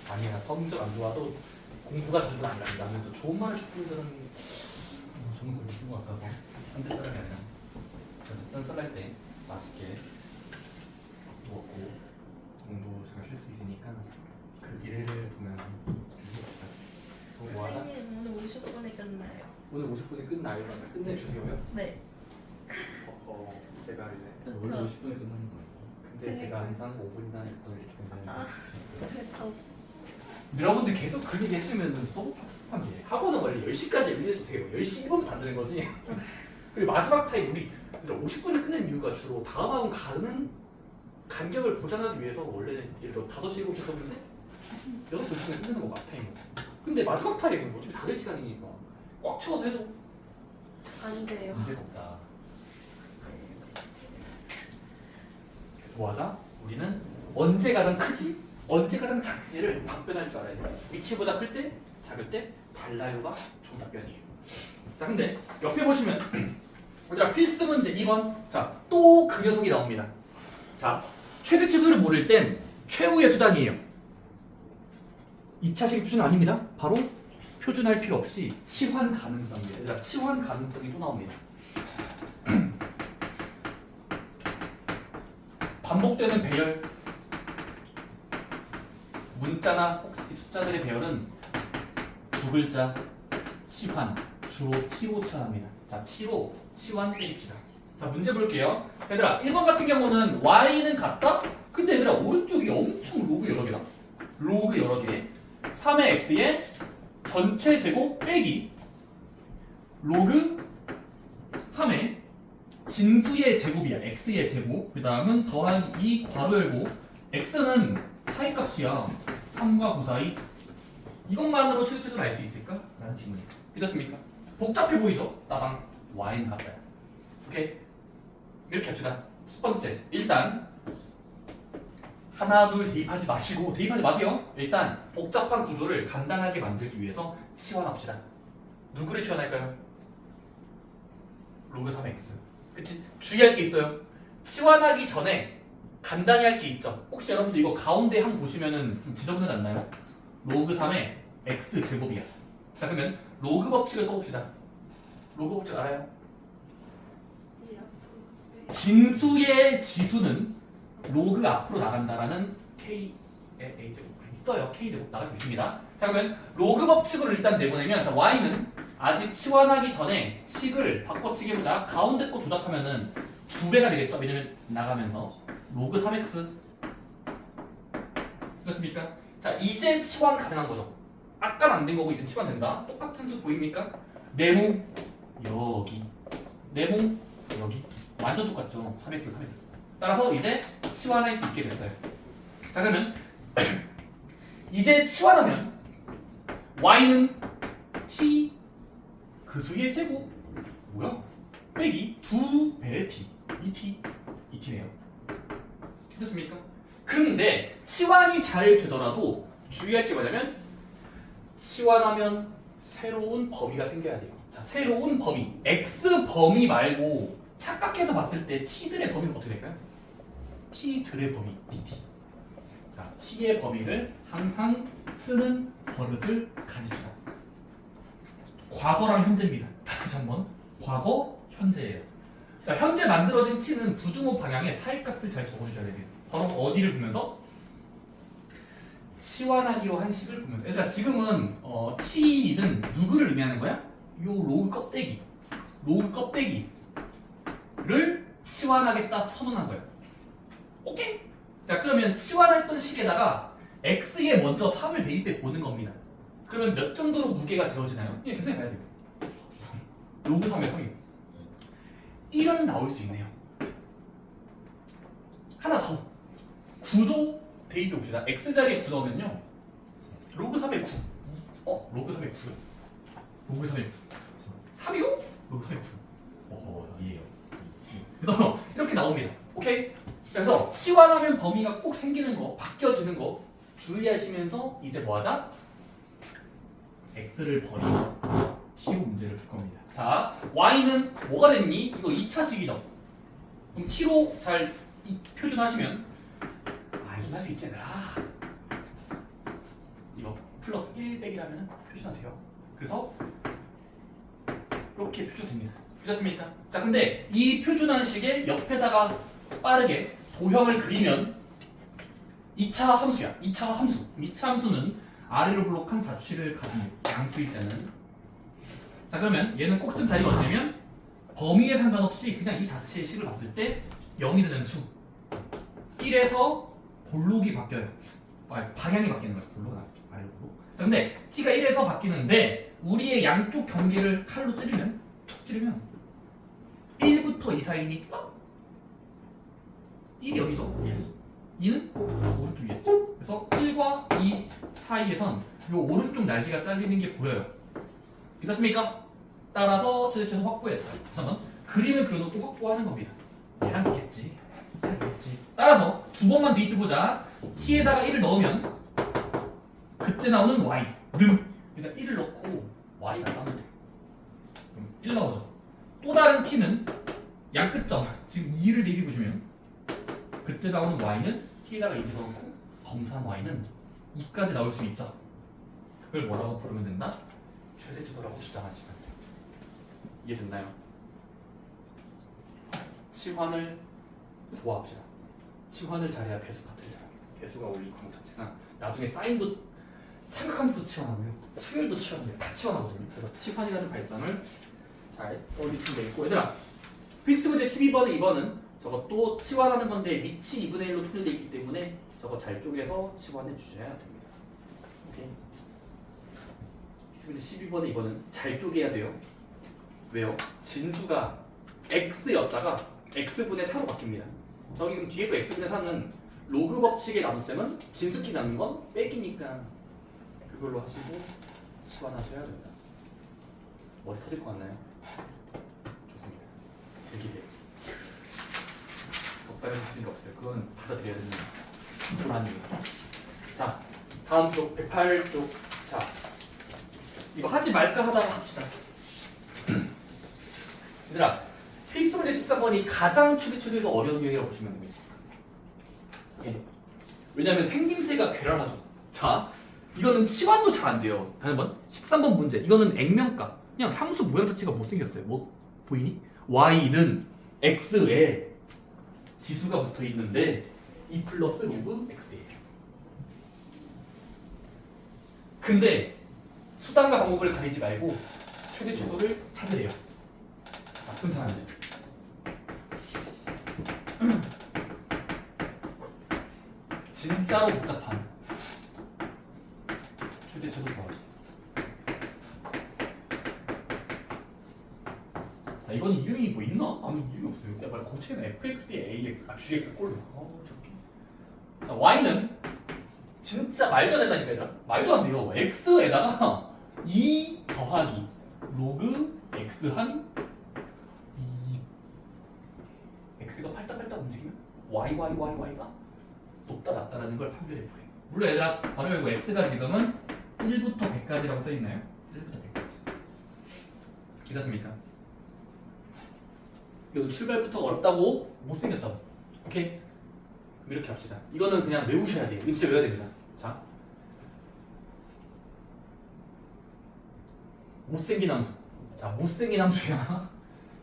아니야 성적 안 좋아도 공부가 전부 안 간다 하면서 좋은 말을 줄 분들은 저는 그걸 느낀 것 같아서 한대 사람이 아니라 어떤 설날 때 맛있게 먹고 공부 잘 할 수 있으니까 그 일을 보면서 해봅시다. 뭐하자? 선생님 오늘 50분에 끝나요. 오늘 50분에 끝나요? 그러면 끝내주세요요? 네. 제가 이제 좋죠. 원래 50분에 끝나는 거예요. 근데 제가 항상 5분이나 6분 이렇게 끝내는 그렇죠. 여러분들 계속 그 얘기 했으면 섭섭한 게 학원은 원래 10시까지 열려서 돼요. 10시 1분부터 안 되는 거지. 그리고 마지막 타임 우리 50분을 끝낸 이유가 주로 다음 학원 가는 간격을 보장하기 위해서 원래는 예를 들어 5시 7시 했는데 6시에 끝내는 거가 타임은. 근데 마지막 타임은 어차피 다른 시간이니까 꽉 채워서 해도 안 돼요. 문제가 없다. 그래서 뭐하자? 우리는 언제 가장 크지? 언제 가장 작지를 답변할 줄 알아야 돼요. 위치보다 클 때, 작을 때 달라요가 정답변이에요. 자, 근데 옆에 보시면 얘들아 필수 문제 2번. 자, 또 그 녀석이 나옵니다. 자, 최대치수를 모를 땐 최후의 수단이에요. 2차식 표준 아닙니다. 바로 표준할 필요 없이 치환 가능성이에요. 얘들아 치환 가능성이 또 나옵니다. 반복되는 배열. 문자나 혹시 숫자들의 배열은 두 글자 치환, 주로 T로 치환합니다. 자, T로 치환 때립시다. 자, 문제 볼게요. 자, 얘들아 1번 같은 경우는 Y는 같다? 근데 얘들아 오른쪽이 엄청 로그 여러 개다. 로그 여러 개. 3의 X의 전체 제곱 빼기 로그 3의 진수의 제곱이야. X의 제곱. 그 다음은 더하기 2 괄호 열고 X는 사이값이야. 3과 9 사이. 이것만으로 최대치수를 알 수 있을까? 라는 질문이에요. 믿었습니까? 복잡해 보이죠? 나랑 Y는 같다. 오케이? 이렇게 합시다. 첫 번째, 일단 하나, 둘 대입하지 마세요. 일단 복잡한 구조를 간단하게 만들기 위해서 치환합시다. 누구를 치환할까요? 로그 3x. 그치? 주의할 게 있어요. 치환하기 전에 간단히 할 게 있죠. 혹시 여러분들 이거 가운데 한 보시면은 좀 지저분하지 않나요? 로그 3의 x 제곱이야. 자, 그러면 로그 법칙을 써봅시다. 로그 법칙 알아요? 진수의 지수는 로그 앞으로 나간다라는 K의 A제곱 있어요. K제곱 나갈 수 있습니다. 자, 그러면 로그 법칙을 일단 내보내면 자, Y는 아직 치환하기 전에 식을 바꿔치기 해보자. 가운데 거 조작하면은 2배가 되겠죠. 왜냐면 나가면서 로그 3x 그렇습니까? 자, 이제 치환 가능한 거죠. 아까는 안 된 거고 이제 치환된다. 똑같은 수 보입니까? 네모 여기, 네모 여기. 완전 똑같죠. 3x. 따라서 이제 치환할 수 있게 됐어요. 자, 그러면 이제 치환하면 y는 t 그 수의 제곱 뭐야? 빼기 2배의 t 이 t네요. 됐습니까? 근데 치환이 잘 되더라도 주의할 게 뭐냐면 치환하면 새로운 범위가 생겨야 돼요. 자, 새로운 범위 x 범위 말고 착각해서 봤을 때 t들의 범위는 어떻게 될까요? t들의 범위 dt. 자, t의 범위를 항상 쓰는 버릇을 가지시다. 과거랑 현재입니다. 다시 한번 과거, 현재예요. 자, 현재 만들어진 t는 부등호 방향의 사이값을 잘 적어주셔야 돼요. 바로 어디를 보면서? 치환하기로 한 식을 보면서. 얘들아 지금은 t는 누구를 의미하는 거야? 요 로그 껍데기를 치환하겠다 선언한 거야. 오케이? 자 그러면 치환했던 식에다가 x에 먼저 3을 대입해 보는 겁니다. 그러면 몇 정도로 무게가 재어지나요? 이게 계산해 봐야 돼요. 로그 3의 3이요. 1은 나올 수 있네요. 하나 더. 9도 대입해 봅시다. x자리에 9 넣으면요. 로그 3의 9. 로그 3의 9요. 로그 3의 9. 3이요? 로그 3의 9. 이해요. 그래서 이렇게 나옵니다. 오케이? 그래서 치환하면 범위가 꼭 생기는 거, 바뀌어지는 거 주의하시면서 이제 뭐하자? x를 버리고 t로 문제를 풀 겁니다. 자, y는 뭐가 됐니? 이거 2차식이죠. 그럼 t로 잘 표준하시면 표준할 수 있지 얘들아. 이거 플러스 1 빼기라면 표준화 돼요. 그래서 이렇게 표준됩니다. 되셨습니까? 자, 근데 이 표준한 식의 옆에다가 빠르게 도형을 그리면 2차 함수야. 2차 함수. 2차 함수는 아래로 블록한 자취를 가진 양수일 때는 자 그러면 얘는 꼭진 자리가 어디냐면 범위에 상관없이 그냥 이 자체의 식을 봤을 때 0이 되는 수 1에서 볼록이 바뀌어요. 방향이 바뀌는 거죠. 볼록 아래로 볼록. 자 근데 t가 1에서 바뀌는데 우리의 양쪽 경계를 칼로 찌르면 툭 찌르면 1부터 2 사이니까 1이 여기죠. 2는 오른쪽 위에. 그래서 1과 2 사이에선 이 오른쪽 날개가 잘리는 게 보여요. 믿었습니까? 따라서 최대치에서 확보했어요. 우선 그림을 그려놓고 확보하는 겁니다. 얘랑 있겠지. 따라서 두 번만 대입해보자. t에다가 1을 넣으면 그때 나오는 y 는 일단 1을 넣고 y가 나오면 돼. 그럼 1 나오죠. 또 다른 t는 양 끝점 지금 2를 대입해보시면 그때 나오는 y는 t에다가 2 집어넣고 검산 y는 2까지 나올 수 있죠. 그걸 뭐라고 부르면 된다? 최대치도라고 주장하시면 돼요. 이해됐나요? 치환을 좋아합시다. 치환을 잘해야 배수 파트를 잘합니다. 배수가 올릴 광 자체가 나중에 사인도 삼각함수 치환하고요. 수열도 치환해요. 다 치환하거든요. 그래서 치환이라는 발상을 잘 떠올리시면 되겠고 얘들아 필수 문제 12번에 2번은 저거 또 치환하는 건데 밑이 2분의 1로 통일되어 있기 때문에 저거 잘 쪼개서 치환해 주셔야 됩니다. 오케이. 필수 문제 12번에 2번은 잘 쪼개야 돼요. 왜요? 진수가 x였다가 x분의 4로 바뀝니다. 저기 그럼 뒤에 거 x분의 4는 로그 법칙의 나눗셈은 진수끼리 나눈 건 빼기니까 그걸로 하시고 치환하셔야 됩니다. 머리 터질 것 같나요? 좋습니다. 즐기세요. 덕담할 수가 없어요. 그건 받아들여야 되는 불안입니다. 자, 다음 쪽 108쪽. 자, 이거 하지 말까 하다가 합시다. 얘들아, 필수 문제 13번이 가장 최대에서 어려운 유형이라고 보시면 됩니다. 예. 왜냐면 생김새가 괴랄하죠. 자, 이거는 치환도 잘 안 돼요. 다시 한번 13번 문제. 이거는 액면가. 그냥 함수 모양 자체가 못생겼어요. 뭐 보이니? y는 x에 지수가 붙어 있는데 2 플러스 로그 x예요. 근데 수단과 방법을 가리지 말고 최대 최소를 찾으래요. 나쁜 사람이죠. 진짜로 복잡한 최대 최소 구하기. 자, 이건 이름이 뭐 있나? 아무 이름이 없어요. 야, 말 고체는 fx에 ax, gx 꼴로. 저렇게. 자, y는 진짜 말도 안 된다니까 얘들아. 말도 안 돼요. x에다가 2 더하기 로그 x 한 2. x가 팔딱팔딱 움직이면 y가 높다 낮다라는 걸 판별해 보래. 물론 얘들아 바로 이거 x가 지금은 1부터 100까지라고 써 있나요? 1부터 100까지. 이렇습니까? 이것도 출발부터 어렵다고 못생겼다고. 오케이? 그럼 이렇게 합시다. 이거는 그냥 외우셔야 돼요. 이거 진짜 외워야 됩니다. 자, 못생긴 함수. 자, 못생긴 함수야.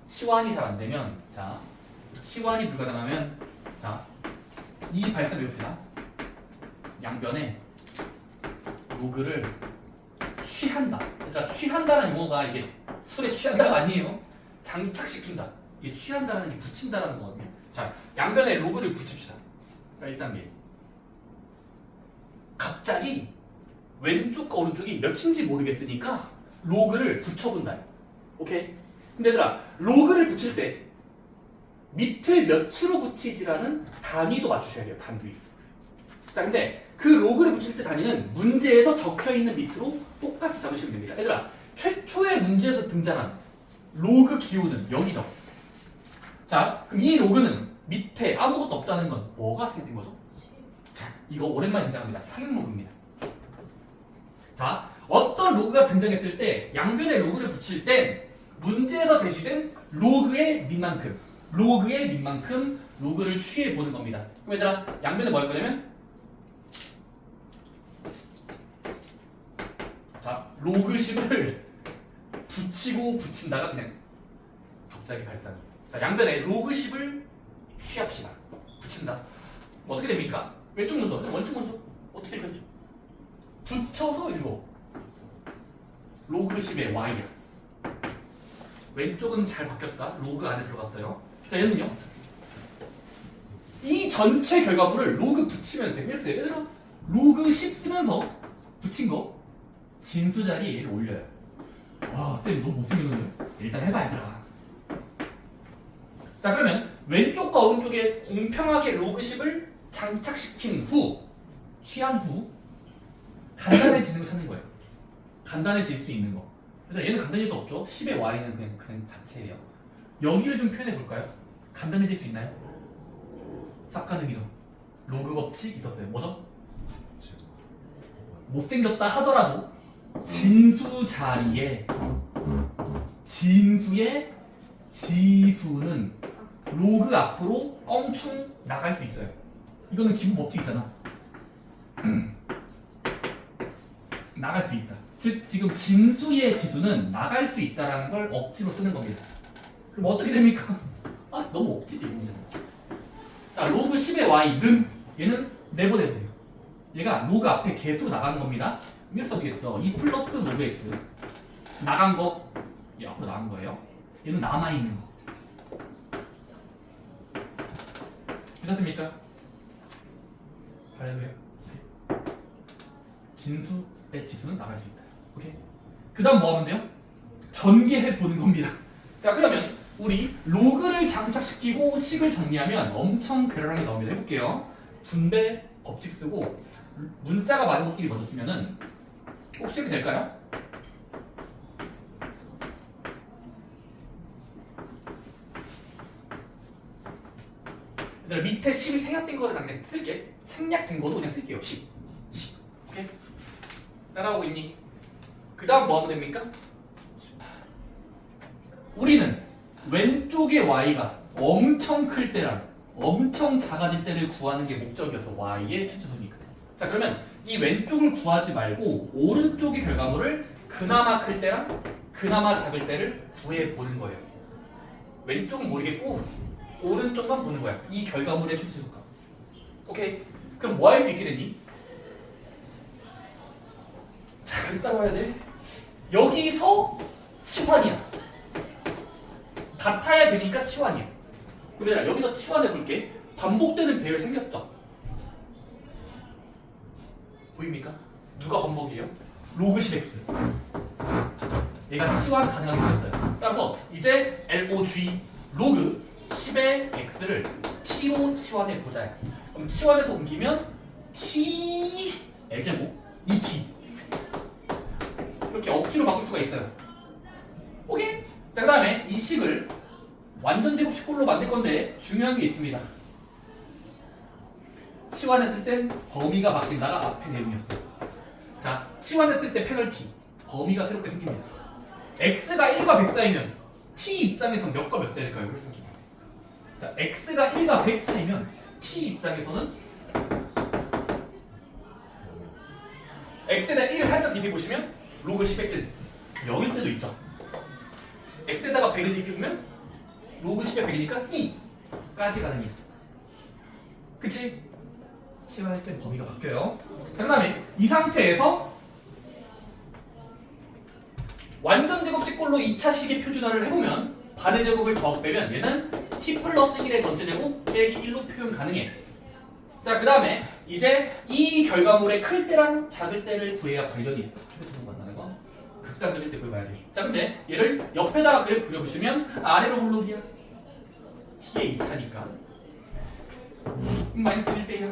치환이 잘 안 되면, 자, 치환이 불가능하면, 자, 이 발사 외웁시다. 양변에 로그를 취한다. 그러니까 취한다는 용어가 이게 술에 취한다가 아니에요. 장착시킨다. 이게 취한다는 게 붙인다라는 거거든요. 자, 양변에 로그를 붙입시다. 그러니까 1단계. 갑자기 왼쪽과 오른쪽이 몇인지 모르겠으니까 로그를 붙여본다. 오케이? 근데 얘들아, 로그를 붙일 때 밑을 몇으로 붙이지라는 단위도 맞추셔야 돼요. 단위. 자, 근데 그 로그를 붙일 때 단위는 문제에서 적혀있는 밑으로 똑같이 잡으시면 됩니다. 얘들아, 최초의 문제에서 등장한 로그 기호는 여기죠. 자, 그럼 이 로그는 밑에 아무것도 없다는 건 뭐가 생긴 거죠? 자, 이거 오랜만에 등장합니다. 상형 로그입니다. 자, 어떤 로그가 등장했을 때 양변에 로그를 붙일 때 문제에서 제시된 로그의 밑만큼 로그를 취해 보는 겁니다. 그럼 얘들아, 양변에 뭐 할 거냐면 자, 로그식을 붙이고 붙인다가 그냥 갑자기 발산이. 자, 양변에 로그식을 취합시다. 붙인다. 어떻게 됩니까? 왼쪽 먼저, 원쪽 먼저. 어떻게 되겠죠? 붙여서 읽어. 로그식의 y야. 왼쪽은 잘 바뀌었다. 로그 안에 들어갔어요. 자, 얘는요. 이 전체 결과물을 로그 붙이면 돼. 이렇게 얘들아, 로그 10 쓰면서 붙인 거 진수 자리에 얘를 올려요. 와, 쌤 너무 못생겼는데? 일단 해봐, 얘들아. 자, 그러면 왼쪽과 오른쪽에 공평하게 로그식을 장착시킨 후, 취한 후 간단해지는 걸 찾는 거예요. 간단해질 수 있는 거. 일단 얘는 간단해질 수 없죠. 10의 y는 그냥 자체예요. 여기를 좀 표현해 볼까요? 간단해질 수 있나요? 싹가능이죠. 로그 법칙 있었어요. 뭐죠? 못생겼다 하더라도 진수 자리에 진수의 지수는 로그 앞으로 껑충 나갈 수 있어요. 이거는 기본 법칙이잖아. 나갈 수 있다. 즉 지금 진수의 지수는 나갈 수 있다라는 걸 억지로 쓰는 겁니다. 그럼 어떻게 됩니까? 아, 너무 억지지 이 문제는. 자, 로그 10의 y는 얘는 내보내보세요. 얘가 로그 앞에 개수로 나가는 겁니다. 이렇게 써주겠죠. 2 플러스 로그 x 나간 거, 얘 앞으로 나간 거예요. 얘는 남아있는 거. 괜찮습니까? 할렐루야. 진수의 지수는 나갈 수 있다. 오케이. 그 다음 뭐 하면 돼요? 전개해 보는 겁니다. 자, 그러면 우리 로그를 장착시키고 식을 정리하면 엄청 괴랄한 게 나옵니다. 해볼게요. 분배 법칙 쓰고 문자가 많은 것끼리 먼저 쓰면은 혹시 이렇게 될까요? 얘들아, 밑에 10이 생략된 거를 그냥 쓸게. 생략된 거도 그냥 쓸게요. 10. 오케이? 따라오고 있니? 그 다음 뭐 하면 됩니까? 우리는 왼쪽의 y가 엄청 클 때랑 엄청 작아질 때를 구하는 게 목적이어서 y의 최초선이거든. 자, 그러면 이 왼쪽을 구하지 말고 오른쪽의 결과물을 그나마 클 때랑 그나마 작을 때를 구해보는 거예요. 왼쪽은 모르겠고 오른쪽만 보는 거야. 이 결과물의 최초수값. 오케이? 그럼 뭐 할 수 있게 되니? 자, 일단 와야 돼. 여기서 치환이야. 같아야 되니까 치환이야. 그러면 여기서 치환해 볼게. 반복되는 배열 생겼죠? 보입니까? 누가 반복이에요? 로그 10x. 얘가 치환 가능하게 됐어요. 따라서 이제 LOG 로그 10의 x를 t로 치환해 보자. 그럼 치환해서 옮기면 t L제곱 2t 이렇게 억지로 바꿀 수가 있어요. 오케이? 자, 그 다음에 이 식을 완전 제곱식꼴로 만들 건데 중요한 게 있습니다. 치환했을 땐 범위가 바뀐다가 앞에 내용이었어요. 자, 치환했을 때 페널티. 범위가 새롭게 생깁니다. x가 1과 100 사이면 t 입장에서 몇과 몇 사이일까요? 그렇게 생깁니다. 자, x가 1과 100 사이면 t 입장에서는 x에다 1을 살짝 대입해보시면 로그 10의 1 0일 때도 있죠. x에다가 100을 대입해보면 로그 10의 100이니까 2까지 가능해요. 그치? 치환할 때 범위가 바뀌어요. 자, 그 다음에 이 상태에서 완전 제곱식꼴로 2차 식의 표준화를 해보면 반의 제곱을 더하고 빼면 얘는 t 플러스 1의 전체 제곱 빼기 1로 표현 가능해. 자, 그 다음에 이제 이 결과물의 클 때랑 작을 때를 구해야 관련이 있어. 최대한 만나는 거. 극단적일 때 구해봐야 돼. 자, 근데 얘를 옆에다가 그래프 그려보시면 아래로 올라오기야. t의 2차니까 마이너스 1대야.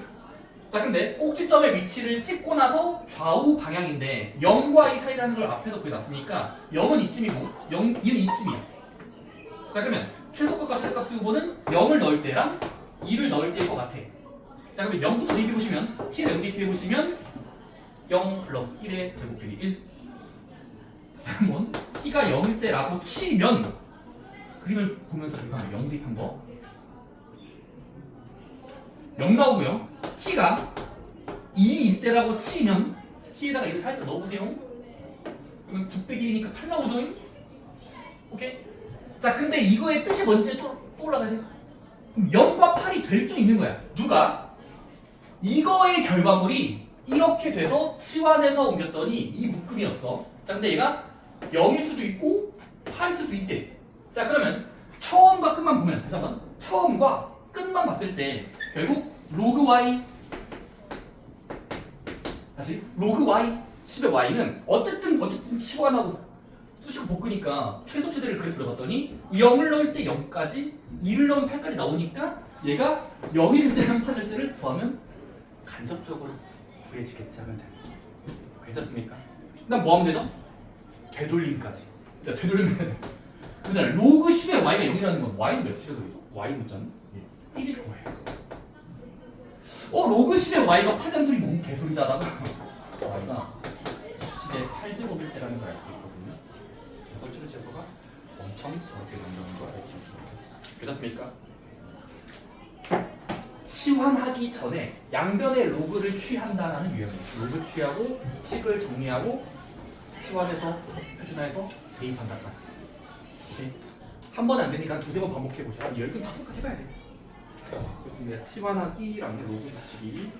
자, 근데 꼭지점의 위치를 찍고 나서 좌우 방향인데 0과 2 사이라는 걸 앞에서 구해놨으니까 0은 이쯤이고 2는 이쯤이야. 자, 그러면 최소값과 최대값 수보는 0을 넣을 때랑 2를 넣을 때일 것 같아. 자, 그러면 0부터 대입해보시면 t를 0 대입해보시면 0 플러스 1의 제곱끼리 1. 자, 한번 t가 0일 때라고 치면 그림을 보면서 제가 0 대입한 거 0 나오고요. t가 2일 때라고 치면 t에다가 1을 살짝 넣어보세요. 그러면 9 빼기 1이니까 8 나오죠? 오케이? 자, 근데 이거의 뜻이 뭔지 또 올라가야 돼요. 그럼 0과 8이 될 수 있는 거야. 누가? 이거의 결과물이 이렇게 돼서 치환해서 옮겼더니 이 묶음이었어. 자, 근데 얘가 0일 수도 있고 8일 수도 있대. 자, 그러면 처음과 끝만 보면 다시 한번 처음과 끝만 봤을 때 결국 로그 y 다시 로그 y 10의 y는 어쨌든 치환하고 수식 볶으니까 최소 최대를 그래프 그려봤더니 0을 넣을 때 0까지 2를 넣으면 8까지 나오니까 얘가 0일 때랑 8일 때를 구하면 간접적으로 구해지겠지 하면 돼. 괜찮습니까? 그다음 뭐 하면 되죠? 되돌림까지. 자, 되돌림 해야 돼. 그다음 로그 10의 y가 0이라는 건 y는 몇이라서 되죠? y 문자는 1일 거예요. 로그 10의 y가 8란 소리 뭔 개소리지 하다가 y가 10의 8제곱일 때라는 걸 알 수 있거든요. 설치를 채소가 엄청 더럽게 된다는 걸 알 수 있습니다. 괜찮습니까? 치환하기 전에 양변의 로그를 취한다라는 유형이에요. 로그 취하고 식을 정리하고 치환해서 표준화해서 대입한다까지. 오케이? 한 번에 안 되니까 두세 번 반복해 보셔야 10번 5번까지 해봐야 돼. 그렇습니다. 치환하기라는 게 로그 주식이